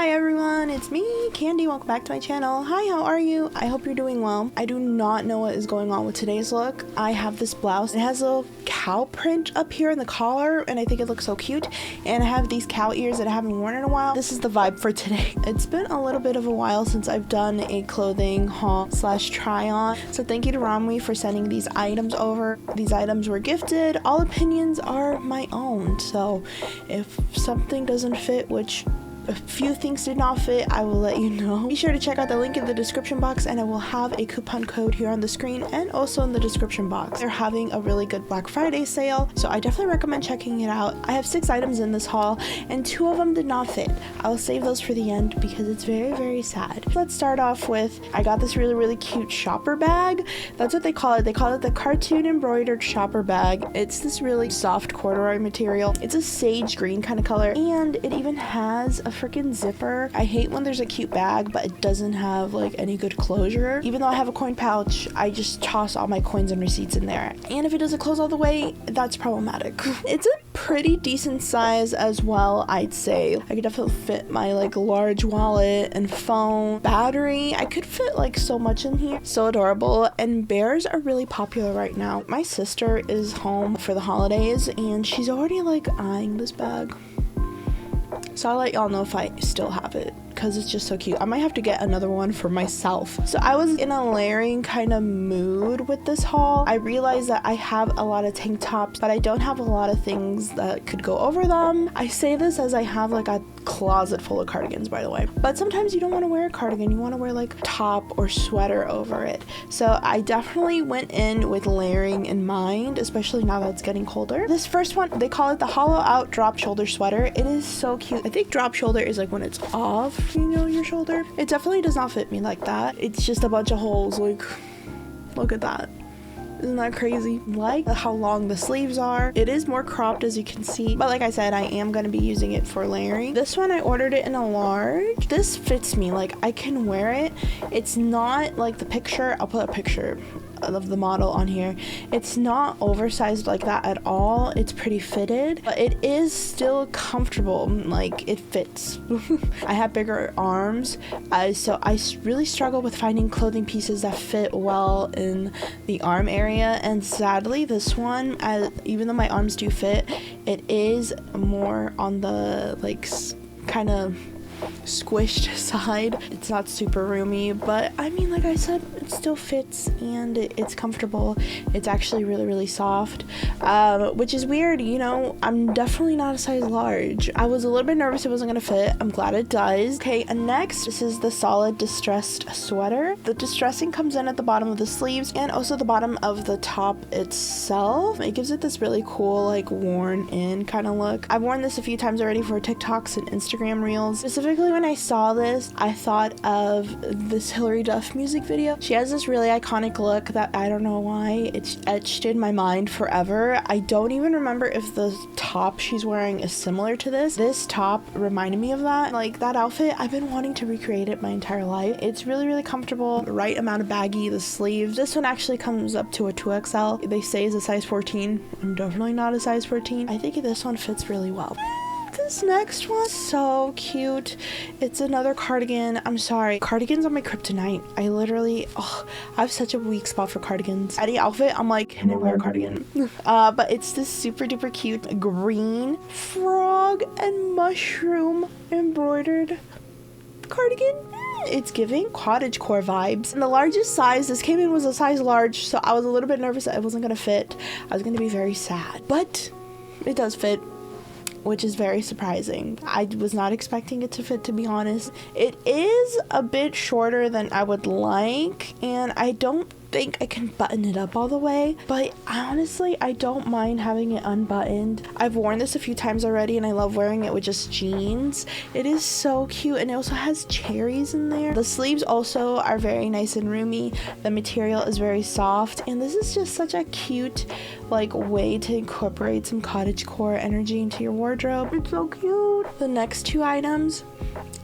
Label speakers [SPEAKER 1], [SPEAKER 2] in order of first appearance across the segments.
[SPEAKER 1] Hi everyone, it's me, Candy. Welcome back to my channel. Hi, how are you? I hope you're doing well. I do not know what is going on with today's look. I have this blouse. It has a little cow print up here in the collar and I think it looks so cute. And I have these cow ears that I haven't worn in a while. This is the vibe for today. It's been a little bit of a while since I've done a clothing haul / try on. So thank you to ROMWE for sending these items over. These items were gifted. All opinions are my own. So if something doesn't fit, which a few things did not fit, I will let you know. Be sure to check out the link in the description box and I will have a coupon code here on the screen and also in the description box. They're having a really good Black Friday sale, so I definitely recommend checking it out. I have 6 items in this haul and 2 of them did not fit. I'll save those for the end because it's very sad. Let's start off with, I got this really cute shopper bag. That's what they call it. They call it the cartoon embroidered shopper bag. It's this really soft corduroy material. It's a sage green kind of color and it even has a freaking zipper. I hate when there's a cute bag but it doesn't have like any good closure. Even though I have a coin pouch, I just toss all my coins and receipts in there, and if it doesn't close all the way, that's problematic. It's a pretty decent size as well, I'd say. I could definitely fit my like large wallet and phone, battery. I could fit like so much in here. So adorable. And bears are really popular right now. My sister is home for the holidays and she's already like eyeing this bag. So I'll let y'all know if I still have it because it's just so cute. I might have to get another one for myself. So I was in a layering kind of mood with this haul. I realized that I have a lot of tank tops, but I don't have a lot of things that could go over them. I say this as I have like a closet full of cardigans, by the way. But sometimes you don't want to wear a cardigan. You want to wear like top or sweater over it. So I definitely went in with layering in mind, especially now that it's getting colder. This first one, they call it the hollow out drop shoulder sweater. It is so cute. I think drop shoulder is like when it's off, you know, your shoulder. It definitely does not fit me like that. It's just a bunch of holes. Like, look at that. Isn't that crazy? Like how long the sleeves are. It is more cropped as you can see, but like I said, I am going to be using it for layering. This one I ordered it in a large. This fits me. Like I can wear it. It's not like the picture. I'll put a picture of the model on here. It's not oversized like that at all. It's pretty fitted, but it is still comfortable. Like it fits. I have bigger arms, so I really struggle with finding clothing pieces that fit well in the arm area, and sadly this one, even though my arms do fit, it is more on the like kind of squished side. It's not super roomy, but I mean, like I said, it still fits and it's comfortable. It's actually really soft, which is weird. You know, I'm definitely not a size large. I was a little bit nervous it wasn't gonna fit. I'm glad it does. Okay, and next, this is the solid distressed sweater. The distressing comes in at the bottom of the sleeves and also the bottom of the top itself. It gives it this really cool, like worn in kind of look. I've worn this a few times already for TikToks and Instagram reels. Specifically when I saw this, I thought of this Hilary Duff music video. She has this really iconic look that I don't know why it's etched in my mind forever. I don't even remember if the top she's wearing is similar to this. This top reminded me of that. Like that outfit, I've been wanting to recreate it my entire life. It's really comfortable, the right amount of baggy. The sleeves, this one actually comes up to a 2XL. They say is a size 14. I'm definitely not a size 14. I think this one fits really well. This next one, so cute. It's another cardigan. I'm sorry, cardigans are my kryptonite. I literally, I have such a weak spot for cardigans. Any outfit, I'm like, can I wear a cardigan? But it's this super duper cute green frog and mushroom embroidered cardigan. It's giving cottagecore vibes. And the largest size this came in was a size large, so I was a little bit nervous that it wasn't gonna fit. I was gonna be very sad, but it does fit, which is very surprising. I was not expecting it to fit, to be honest. It is a bit shorter than I would like, and I don't think I can button it up all the way, but honestly, I don't mind having it unbuttoned. I've worn this a few times already, and I love wearing it with just jeans. It is so cute, and it also has cherries in there. The sleeves also are very nice and roomy. The material is very soft, and this is just such a cute like way to incorporate some cottagecore energy into your wardrobe. It's so cute. The next 2 items,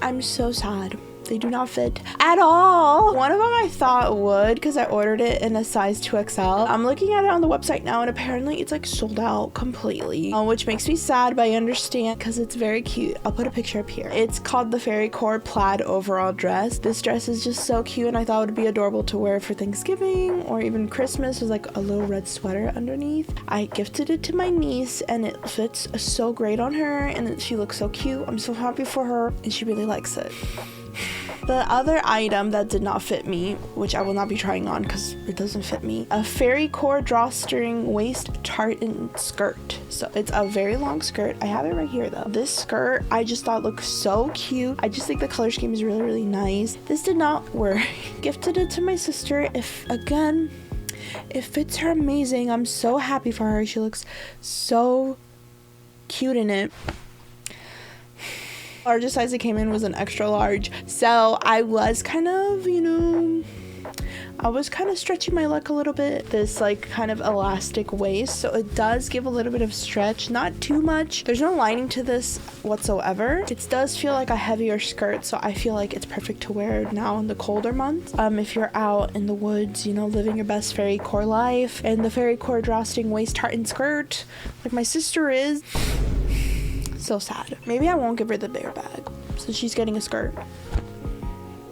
[SPEAKER 1] I'm so sad. They do not fit at all. One of them I thought would because I ordered it in a size 2XL. I'm looking at it on the website now and apparently it's like sold out completely, which makes me sad, but I understand because it's very cute. I'll put a picture up here. It's called the fairycore plaid overall dress. This dress is just so cute and I thought it would be adorable to wear for Thanksgiving or even Christmas with like a little red sweater underneath. I gifted it to my niece and it fits so great on her and she looks so cute. I'm so happy for her and she really likes it. The other item that did not fit me, which I will not be trying on because it doesn't fit me, a fairycore drawstring waist tartan skirt. So it's a very long skirt. I have it right here though. This skirt I just thought looked so cute. I just think the color scheme is really, really nice. This did not work. Gifted it to my sister. It fits her amazing. I'm so happy for her. She looks so cute in it. Largest size it came in was an extra large, so I was kind of, stretching my leg a little bit. This like kind of elastic waist, so it does give a little bit of stretch, not too much. There's no lining to this whatsoever. It does feel like a heavier skirt, so I feel like it's perfect to wear now in the colder months. If you're out in the woods, living your best fairycore life, and the fairycore drawstring waist tartan skirt like my sister is. So sad. Maybe I won't give her the bigger bag since she's getting a skirt.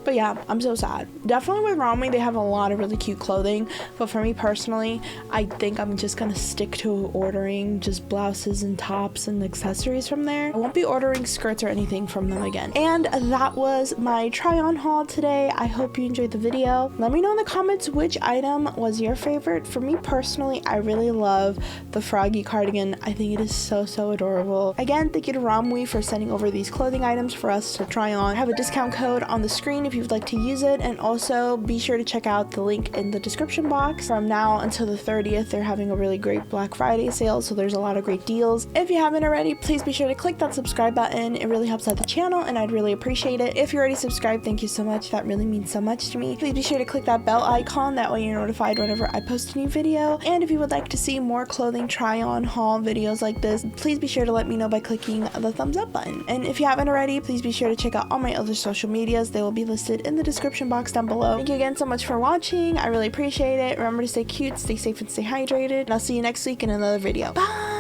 [SPEAKER 1] But yeah, I'm so sad. Definitely with ROMWE, they have a lot of really cute clothing. But for me personally, I think I'm just gonna stick to ordering just blouses and tops and accessories from there. I won't be ordering skirts or anything from them again. And that was my try on haul today. I hope you enjoyed the video. Let me know in the comments which item was your favorite. For me personally, I really love the froggy cardigan. I think it is so, so adorable. Again, thank you to ROMWE for sending over these clothing items for us to try on. I have a discount code on the screen if you would like to use it, and also be sure to check out the link in the description box. From now until the 30th, they're having a really great Black Friday sale, so there's a lot of great deals. If you haven't already, please be sure to click that subscribe button. It really helps out the channel and I'd really appreciate it. If you're already subscribed, thank you so much. That really means so much to me. Please be sure to click that bell icon, that way you're notified whenever I post a new video. And if you would like to see more clothing try on haul videos like this, please be sure to let me know by clicking the thumbs up button. And if you haven't already, please be sure to check out all my other social medias. They will be listed in the description box down below. Thank you again so much for watching. I really appreciate it. Remember to stay cute, stay safe, and stay hydrated. And I'll see you next week in another video. Bye!